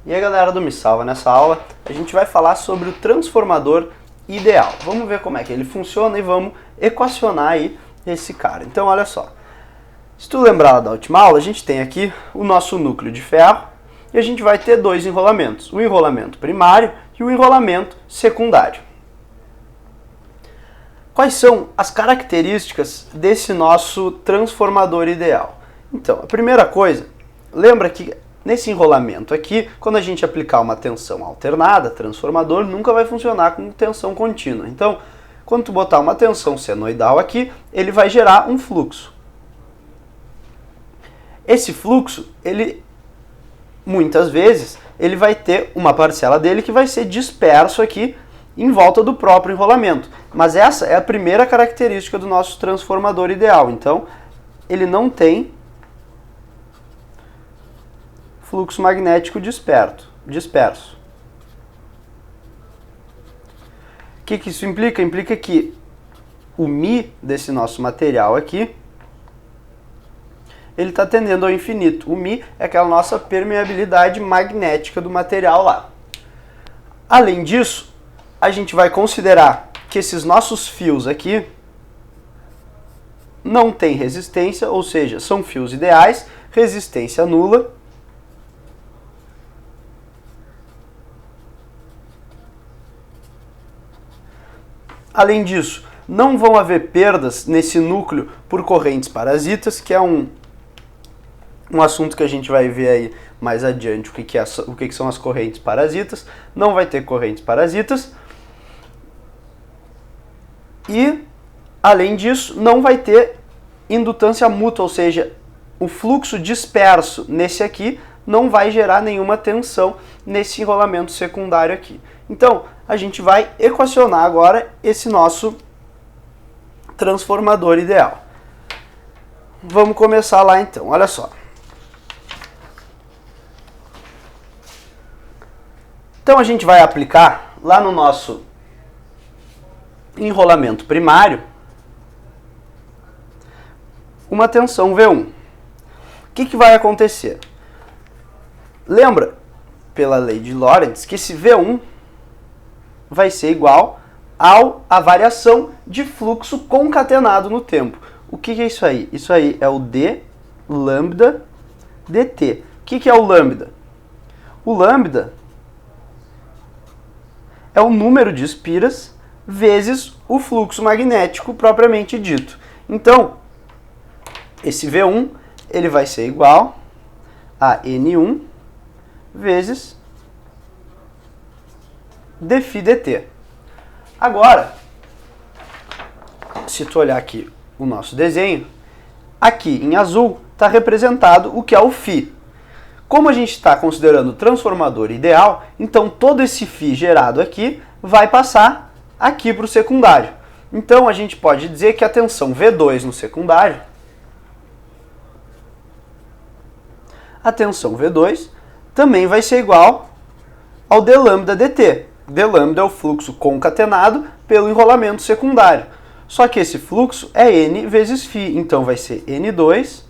E aí galera do Me Salva, nessa aula a gente vai falar sobre o transformador ideal. Vamos ver como é que ele funciona e vamos equacionar aí esse cara. Então olha só, se tu lembrar da última aula, a gente tem aqui o nosso núcleo de ferro e a gente vai ter dois enrolamentos, o enrolamento primário e o enrolamento secundário. Quais são as características desse nosso transformador ideal? Então, a primeira coisa, lembra que nesse enrolamento aqui, quando a gente aplicar uma tensão alternada, transformador nunca vai funcionar com tensão contínua. Então, quando tu botar uma tensão senoidal aqui, ele vai gerar um fluxo. Esse fluxo, muitas vezes, ele vai ter uma parcela dele que vai ser disperso aqui em volta do próprio enrolamento. Mas essa é a primeira característica do nosso transformador ideal. Então, ele não tem fluxo magnético disperso. O que isso implica? Implica que o Mi desse nosso material aqui, ele está tendendo ao infinito. O Mi é aquela nossa permeabilidade magnética do material lá. Além disso, a gente vai considerar que esses nossos fios aqui não têm resistência, ou seja, são fios ideais, resistência nula. Além disso, não vão haver perdas nesse núcleo por correntes parasitas, que é um assunto que a gente vai ver aí mais adiante, o que são as correntes parasitas. Não vai ter correntes parasitas. E, além disso, não vai ter indutância mútua, ou seja, o fluxo disperso nesse aqui não vai gerar nenhuma tensão nesse enrolamento secundário aqui. Então, a gente vai equacionar agora esse nosso transformador ideal. Vamos começar lá então, olha só. Então a gente vai aplicar lá no nosso enrolamento primário uma tensão V1. O que vai acontecer? Lembra, pela lei de Lorentz, que esse V1 vai ser igual à variação de fluxo concatenado no tempo. O que é isso aí? Isso aí é o d lambda dt. O que é o lambda? O lambda é o número de espiras vezes o fluxo magnético propriamente dito. Então, esse V1 ele vai ser igual a N1 vezes dφ dt. Agora, se tu olhar aqui o nosso desenho, aqui em azul está representado o que é o φ. Como a gente está considerando o transformador ideal, então todo esse φ gerado aqui vai passar aqui para o secundário. Então a gente pode dizer que a tensão V2 no secundário, a tensão V2 também vai ser igual ao d lambda dt. d lambda é o fluxo concatenado pelo enrolamento secundário. Só que esse fluxo é N vezes φ, então vai ser N2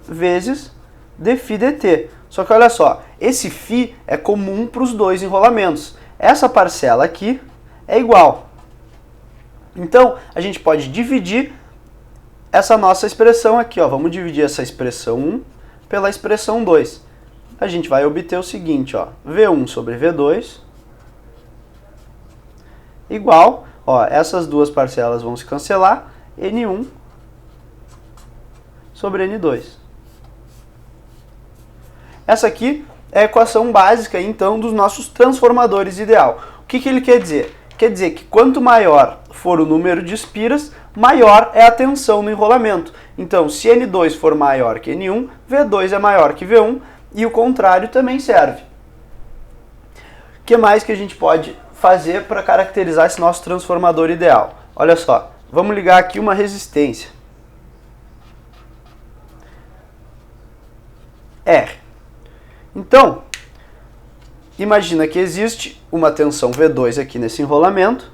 vezes dφ dt. Só que olha só, esse φ é comum para os dois enrolamentos. Essa parcela aqui é igual. Então, a gente pode dividir essa nossa expressão aqui, ó. Vamos dividir essa expressão 1 pela expressão 2. A gente vai obter o seguinte, ó, V1 sobre V2 igual, ó, essas duas parcelas vão se cancelar, N1 sobre N2. Essa aqui é a equação básica, então, dos nossos transformadores ideal. O que ele quer dizer? Quer dizer que quanto maior for o número de espiras, maior é a tensão no enrolamento. Então, se N2 for maior que N1, V2 é maior que V1, e o contrário também serve. O que mais que a gente pode fazer para caracterizar esse nosso transformador ideal? Olha só, vamos ligar aqui uma resistência R. Então, imagina que existe uma tensão V2 aqui nesse enrolamento,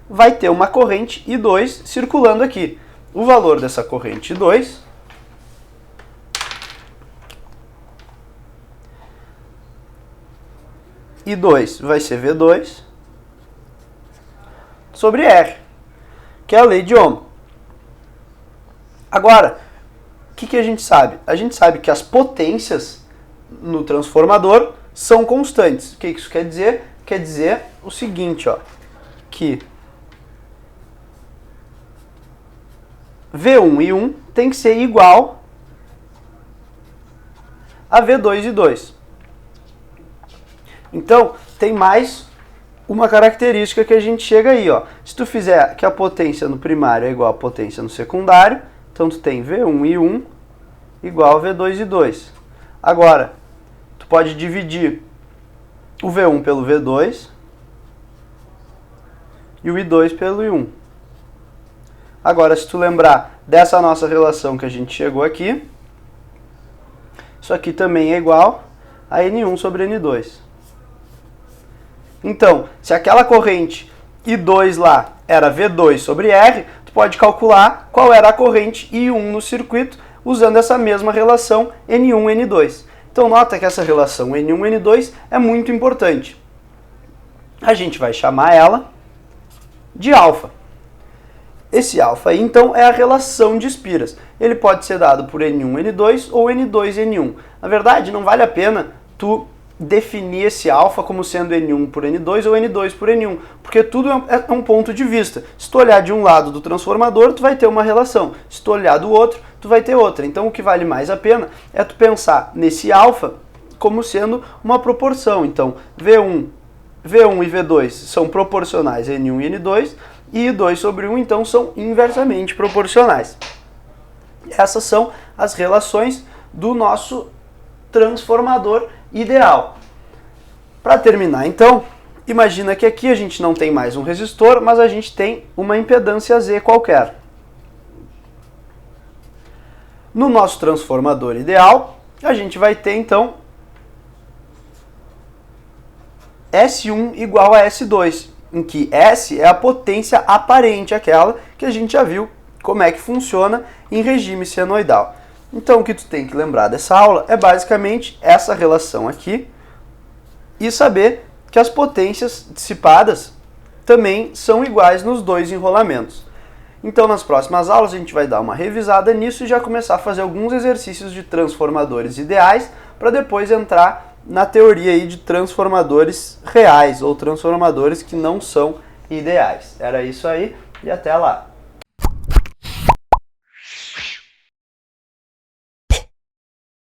vai ter uma corrente I2 circulando aqui. O valor dessa corrente I2 I2 vai ser V2 sobre R, que é a lei de Ohm. Agora, o que a gente sabe? A gente sabe que as potências no transformador são constantes. O que isso quer dizer? Quer dizer o seguinte, ó, que V1 e 1 tem que ser igual a V2 e 2. Então, tem mais uma característica que a gente chega aí, ó. Se tu fizer que a potência no primário é igual à potência no secundário, então tu tem V1 e 1 igual a V2 e 2. Agora, tu pode dividir o V1 pelo V2 e o I2 pelo I1. Agora, se tu lembrar dessa nossa relação que a gente chegou aqui, isso aqui também é igual a N1 sobre N2. Então, se aquela corrente I2 lá era V2 sobre R, tu pode calcular qual era a corrente I1 no circuito usando essa mesma relação N1, N2. Então, nota que essa relação N1, N2 é muito importante. A gente vai chamar ela de alfa. Esse alfa aí, então, é a relação de espiras. Ele pode ser dado por N1, N2 ou N2, N1. Na verdade, não vale a pena tu definir esse alfa como sendo N1 por N2 ou N2 por N1, porque tudo é um ponto de vista. Se tu olhar de um lado do transformador, tu vai ter uma relação. Se tu olhar do outro, tu vai ter outra. Então, o que vale mais a pena é tu pensar nesse alfa como sendo uma proporção. Então, V1 e V2 são proporcionais a N1 e N2, e I2 sobre 1, então, são inversamente proporcionais. Essas são as relações do nosso transformador ideal. Para terminar, então, imagina que aqui a gente não tem mais um resistor, mas a gente tem uma impedância Z qualquer. No nosso transformador ideal, a gente vai ter, então, S1 igual a S2, em que S é a potência aparente, aquela que a gente já viu como é que funciona em regime senoidal. Então, o que tu tem que lembrar dessa aula é basicamente essa relação aqui e saber que as potências dissipadas também são iguais nos dois enrolamentos. Então, nas próximas aulas, a gente vai dar uma revisada nisso e já começar a fazer alguns exercícios de transformadores ideais para depois entrar na teoria aí de transformadores reais ou transformadores que não são ideais. Era isso aí e até lá!